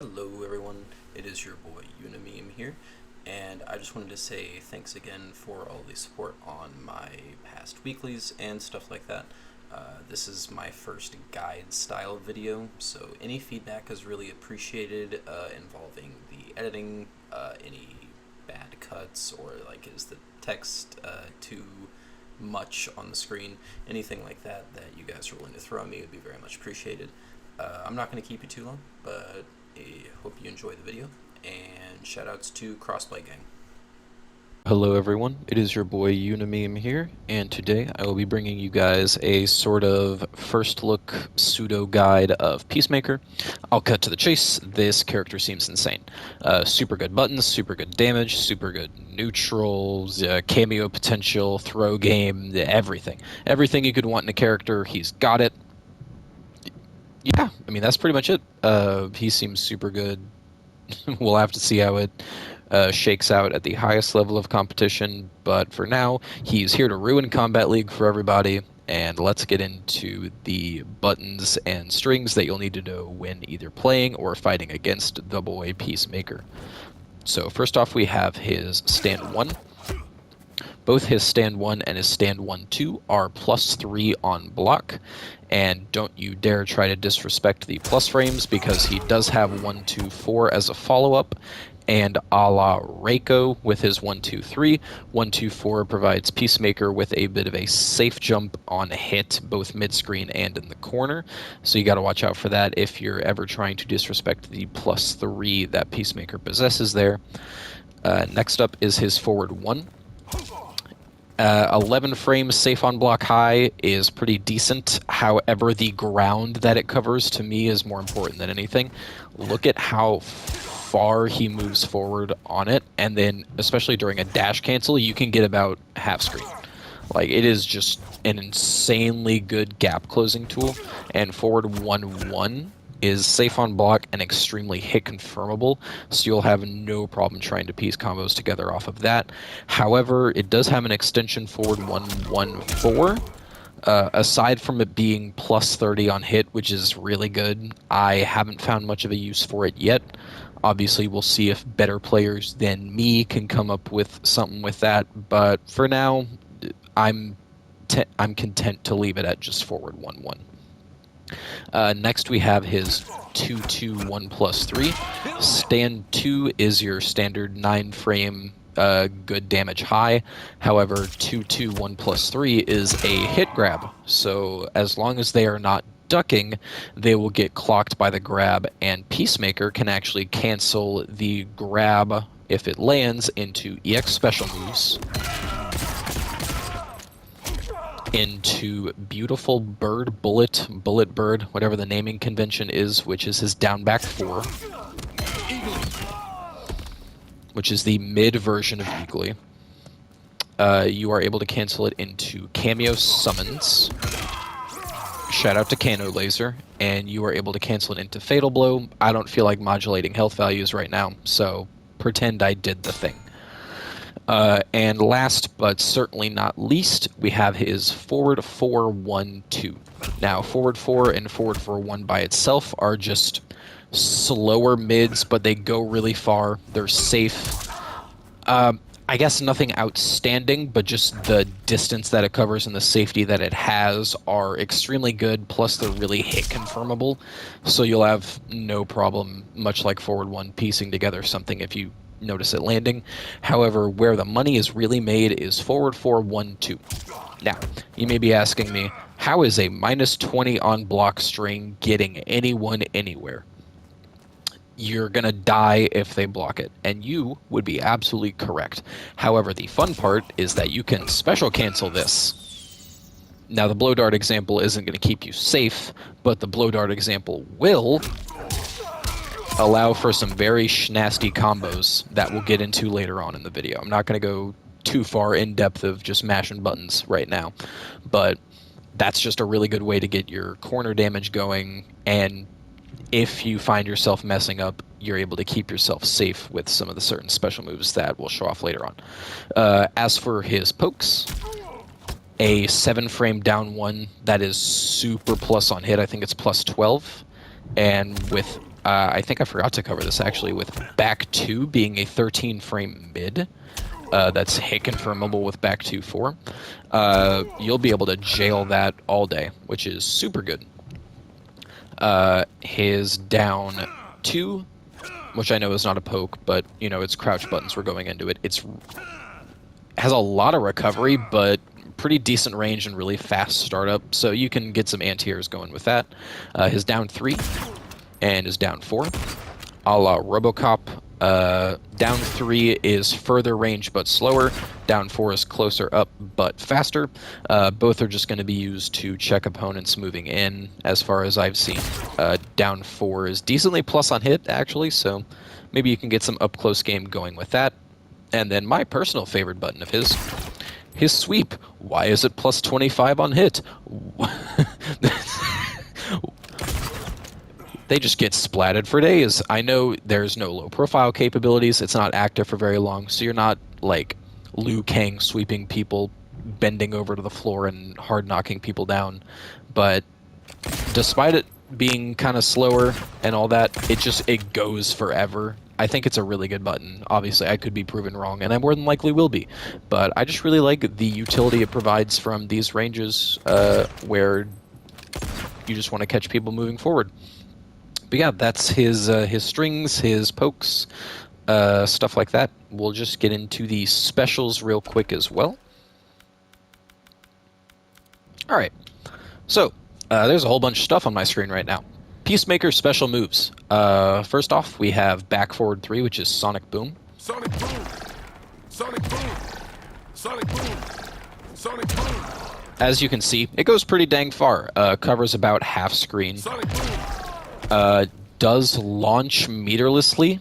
Hello everyone, it is your boy Unimeme here, and I just wanted to say thanks again for all the support on my past weeklies and stuff like that. This is my first guide style video, so any feedback is really appreciated involving the editing, any bad cuts, or like is the text too much on the screen, anything like that you guys are willing to throw at me would be very much appreciated. I'm not going to keep you too long, but I hope you enjoy the video, and shoutouts to Crossplay Gang. Hello everyone, it is your boy Unimeme here, and today I will be bringing you guys a sort of first look pseudo guide of Peacemaker. I'll cut to the chase. This character seems insane. Super good buttons, super good damage, super good neutrals, cameo potential, throw game, everything. Everything you could want in a character, he's got it. Yeah, I mean that's pretty much it. He seems super good. We'll have to see how it shakes out at the highest level of competition, but for now, he's here to ruin Combat League for everybody, and let's get into the buttons and strings that you'll need to know when either playing or fighting against the boy Peacemaker. So first off, we have his stand 1. Both his stand 1 and his stand 1-2 are +3 on block, and don't you dare try to disrespect the plus frames because he does have 1-2-4 as a follow-up, and a la Reiko with his 1-2-3, 1-2-4 provides Peacemaker with a bit of a safe jump on hit, both mid-screen and in the corner, so you gotta watch out for that if you're ever trying to disrespect the +3 that Peacemaker possesses there. Next up is his forward 1. 11 frames safe on block high is pretty decent. However, the ground that it covers to me is more important than anything. Look at how far he moves forward on it, and then especially during a dash cancel, you can get about half screen. Like, it is just an insanely good gap closing tool, and forward 1-1 is safe on block and extremely hit confirmable, so you'll have no problem trying to piece combos together off of that. However, it does have an extension forward 1-1-4. Aside from it being +30 on hit, which is really good, I haven't found much of a use for it yet. Obviously, we'll see if better players than me can come up with something with that, but for now, I'm content to leave it at just forward 1-1. Next, we have his 2-2-1+3. Stand 2 is your standard 9-frame good damage high. However, 2-2-1+3 is a hit grab. So as long as they are not ducking, they will get clocked by the grab, and Peacemaker can actually cancel the grab if it lands into EX special moves, into beautiful bullet bird, whatever the naming convention is, which is his down back 4, which is the mid version of Eagly. You are able to cancel it into cameo summons. Shout out to Cano Laser, and you are able to cancel it into Fatal Blow. I don't feel like modulating health values right now, so pretend I did the thing. And last but certainly not least, we have his forward 4-1-2. Now, forward 4 and forward 4-1 by itself are just slower mids, but they go really far. They're safe. I guess nothing outstanding, but just the distance that it covers and the safety that it has are extremely good, plus they're really hit confirmable, so you'll have no problem, much like forward 1, piecing together something if you notice it landing. However, where the money is really made is forward 4-1-2. Now, you may be asking me, how is a -20 on block string getting anyone anywhere? You're going to die if they block it, and you would be absolutely correct. However, the fun part is that you can special cancel this. Now, the blow dart example isn't going to keep you safe, but the blow dart example will allow for some very nasty combos that we'll get into later on in the video. I'm not going to go too far in depth of just mashing buttons right now, but that's just a really good way to get your corner damage going, and if you find yourself messing up, you're able to keep yourself safe with some of the certain special moves that we'll show off later on. As for his pokes, a 7-frame down 1 that is super plus on hit, I think it's +12, and with I think I forgot to cover this actually, with back 2 being a 13 frame mid. That's hit confirmable with back 2-4. You'll be able to jail that all day, which is super good. His down 2, which I know is not a poke, but you know, it's crouch buttons we're going into it. It's has a lot of recovery, but pretty decent range and really fast startup, so you can get some anti-airs going with that. His down 3 and his down 4, a la Robocop. Down 3 is further range but slower. Down 4 is closer up but faster. Both are just going to be used to check opponents moving in, as far as I've seen. Down 4 is decently plus on hit, actually, so maybe you can get some up-close game going with that. And then my personal favorite button of his sweep. Why is it plus 25 on hit? They just get splatted for days. I know there's no low profile capabilities. It's not active for very long, so you're not like Liu Kang sweeping people, bending over to the floor and hard knocking people down. But despite it being kind of slower and all that, it goes forever. I think it's a really good button. Obviously, I could be proven wrong, and I more than likely will be. But I just really like the utility it provides from these ranges where you just want to catch people moving forward. But yeah, that's his strings, his pokes, stuff like that. We'll just get into the specials real quick as well. All right, so there's a whole bunch of stuff on my screen right now. Peacemaker special moves. First off, we have back forward 3, which is Sonic Boom. Sonic Boom! Sonic Boom! Sonic Boom! Sonic Boom! As you can see, it goes pretty dang far. Covers about half screen. Sonic Boom! Does launch meterlessly.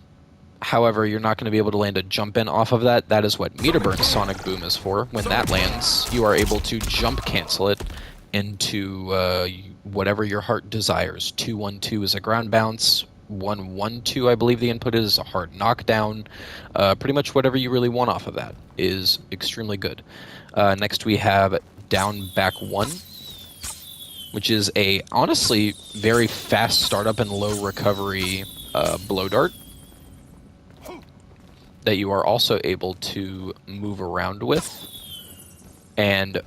However, you're not going to be able to land a jump in off of that. That is what Meter Burn Sonic Boom is for. When that lands, you are able to jump cancel it into whatever your heart desires. 2-1-2 is a ground bounce. 1-1-2, I believe the input is a hard knockdown. Pretty much whatever you really want off of that is extremely good. Next we have down back 1, which is a honestly very fast startup and low recovery blow dart that you are also able to move around with, and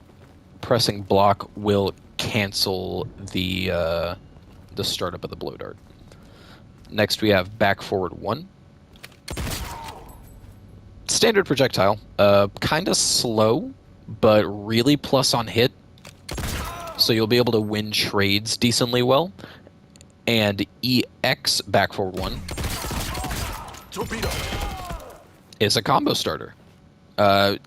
pressing block will cancel the startup of the blow dart. Next we have back forward 1. Standard projectile, kind of slow, but really plus on hit, so you'll be able to win trades decently well. And EX back forward 1 Torpedo! is a combo starter.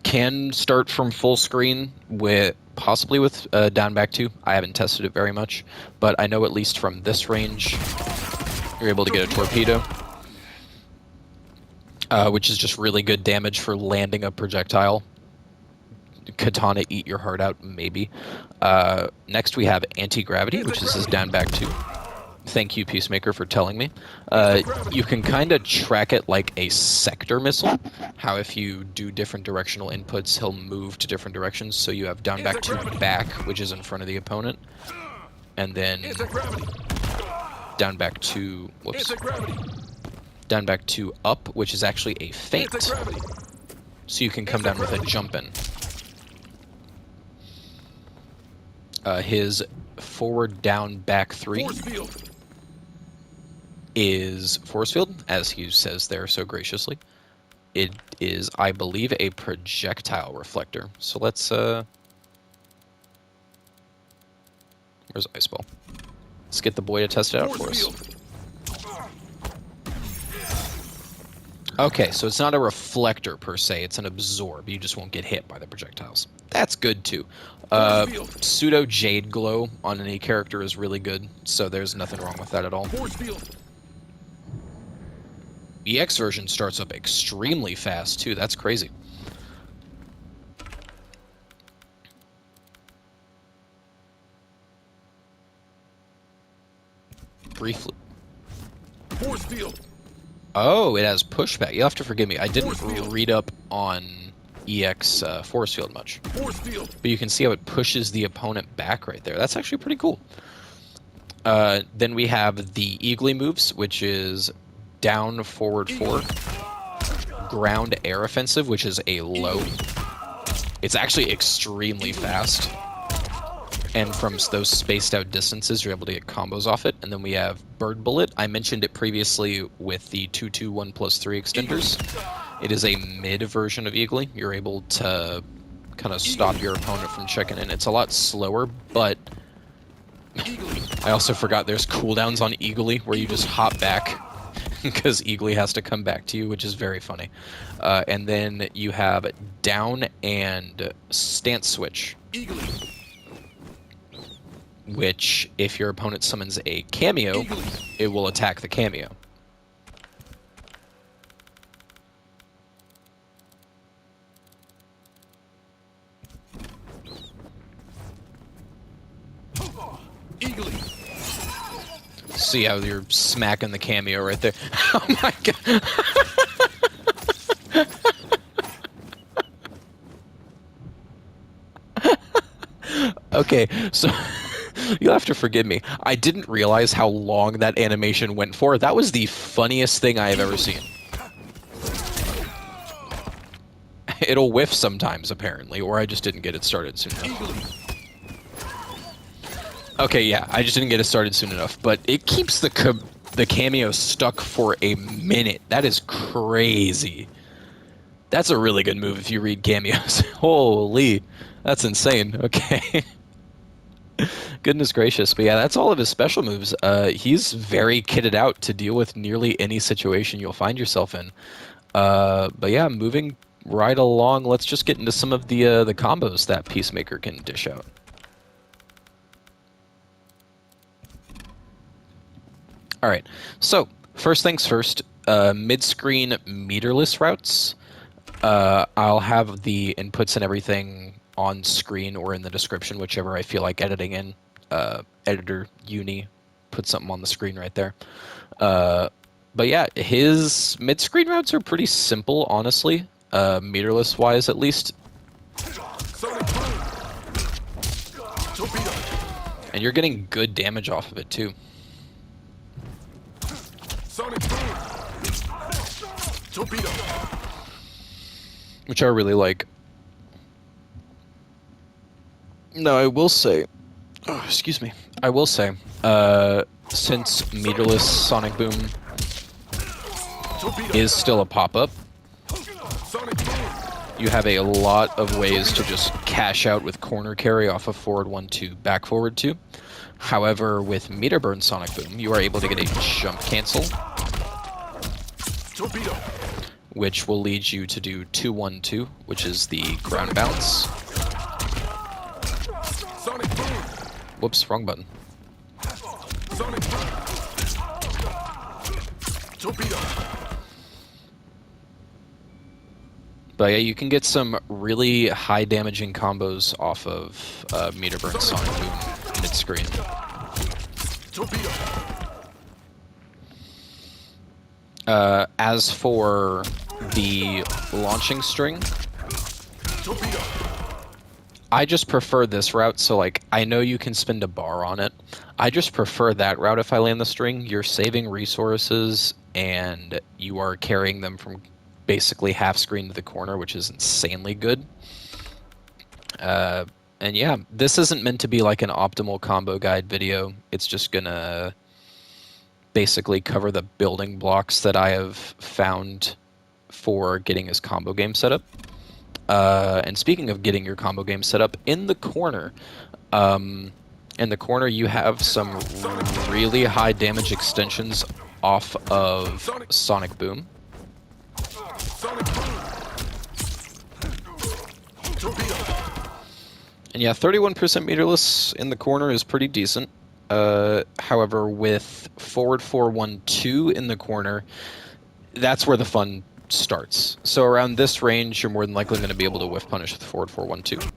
Can start from full screen with possibly with down back 2. I haven't tested it very much, but I know at least from this range you're able to get a torpedo, which is just really good damage for landing a projectile. Katana eat your heart out, maybe. Next we have anti-gravity, which is his down back 2. Thank you, Peacemaker, for telling me. You can kind of track it like a sector missile. How if you do different directional inputs, he'll move to different directions. So you have down back 2 back, which is in front of the opponent. And then down back 2... Whoops. Down back 2 up, which is actually a feint. So you can come down with a jump in. His forward down back 3 is force field, as he says there so graciously. It is, I believe, a projectile reflector. So let's where's Ice Ball? Let's get the boy to test it out for us. Okay, so it's not a reflector per se, it's an absorb. You just won't get hit by the projectiles. That's good too. Pseudo Jade Glow on any character is really good, so there's nothing wrong with that at all. EX version starts up extremely fast too, that's crazy. Briefly. Force field. Oh, it has pushback. You'll have to forgive me. I didn't read up on EX force field much. Force field. But you can see how it pushes the opponent back right there. That's actually pretty cool. Then we have the Eagly moves, which is down, forward 4, ground air offensive, which is a low. It's actually extremely fast. And from those spaced out distances, you're able to get combos off it. And then we have Bird Bullet. I mentioned it previously with the 2-2-1+3 extenders. It is a mid version of Eagly. You're able to kind of stop your opponent from checking in. It's a lot slower, but I also forgot there's cooldowns on Eagly where you just hop back because Eagly has to come back to you, which is very funny. And then you have down and stance switch, which if your opponent summons a cameo, it will attack the cameo. See how you're smacking the cameo right there. Oh my god. Okay, so you'll have to forgive me. I didn't realize how long that animation went for. That was the funniest thing I have ever seen. It'll whiff sometimes, apparently, or I just didn't get it started soon enough. Okay, yeah, I just didn't get it started soon enough, but it keeps the cameo stuck for a minute. That is crazy. That's a really good move if you read cameos. Holy, that's insane. Okay. Goodness gracious. But yeah, that's all of his special moves. He's very kitted out to deal with nearly any situation you'll find yourself in. But yeah, moving right along, let's just get into some of the combos that Peacemaker can dish out. All right, so first things first, mid-screen meterless routes. I'll have the inputs and everything on screen or in the description, whichever I feel like editing in. Editor, uni, put something on the screen right there. But yeah, his mid-screen routes are pretty simple, honestly, meterless-wise at least. And you're getting good damage off of it, too. Which I really like. No, I will say... Oh, excuse me. I will say, since meterless Sonic Boom is still a pop-up, you have a lot of ways to just cash out with corner carry off of forward 1-2, back forward 2. However, with meter burn Sonic Boom, you are able to get a jump cancel, which will lead you to do 2-1-2, which is the ground bounce. Whoops, wrong button. But yeah, you can get some really high damaging combos off of meter burn Sonic Boom mid-screen. As for the launching string, I just prefer this route, so like, I know you can spend a bar on it. I just prefer that route if I land the string. You're saving resources, and you are carrying them from basically half screen to the corner, which is insanely good. And yeah, this isn't meant to be like an optimal combo guide video. It's just gonna basically cover the building blocks that I have found for getting his combo game set up. And speaking of getting your combo game set up, in the corner you have some really high damage extensions off of Sonic Boom. And yeah, 31% meterless in the corner is pretty decent. However, with forward 4-1-2 in the corner, that's where the fun starts. So around this range, you're more than likely going to be able to whiff punish with forward 4-1-2.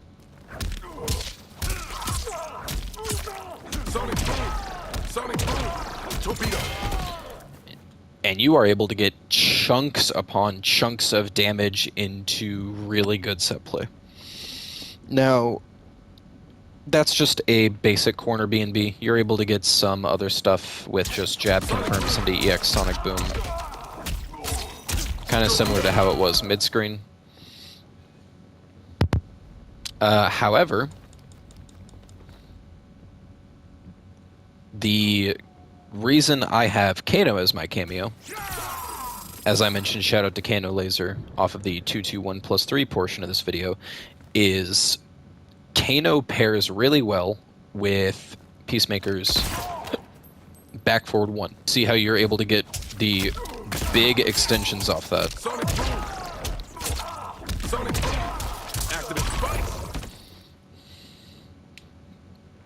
And you are able to get chunks upon chunks of damage into really good set play. Now, That's just a basic corner B&B. You're able to get some other stuff with just jab confirms into EX Sonic Boom. Kind of similar to how it was mid-screen. However, the reason I have Kano as my cameo, as I mentioned, shout out to Kano Laser off of the 221+3 portion of this video, is Kano pairs really well with Peacemaker's back forward 1. See how you're able to get the big extensions off that. Sonic boom. Sonic boom. Activate spike.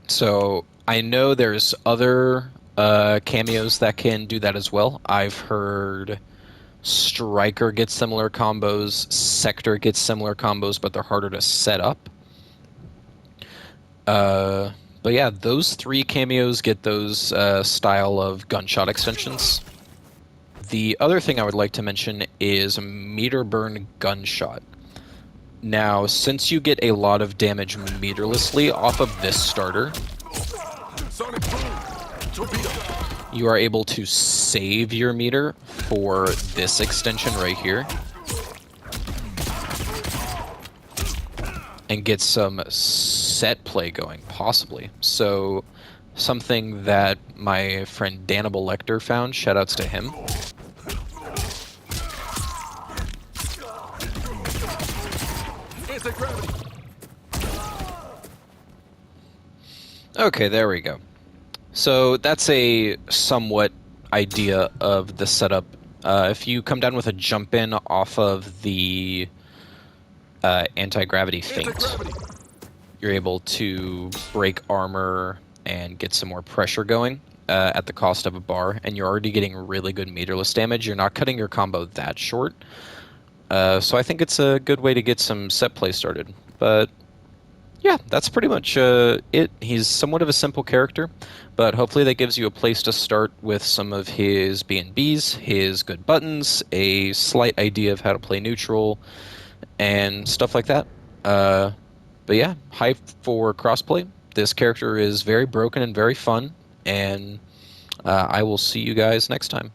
So I know there's other cameos that can do that as well. I've heard Striker gets similar combos, Sector gets similar combos, but they're harder to set up. But yeah, those 3 cameos get those style of gunshot extensions. The other thing I would like to mention is meter burn gunshot. Now, since you get a lot of damage meterlessly off of this starter, Sonic boom. Torpedo. you are able to save your meter for this extension right here and get some set play going, possibly. So, something that my friend Danable Lecter found, shoutouts to him. Anti-gravity. Okay, there we go. So that's a somewhat idea of the setup. If you come down with a jump in off of the anti-gravity feint, Anti-gravity. you're able to break armor and get some more pressure going at the cost of a bar, and you're already getting really good meterless damage. You're not cutting your combo that short. So I think it's a good way to get some set play started. But yeah, that's pretty much it. He's somewhat of a simple character, but hopefully that gives you a place to start with some of his B&Bs, his good buttons, a slight idea of how to play neutral, and stuff like that. But yeah, hype for crossplay. This character is very broken and very fun, and I will see you guys next time.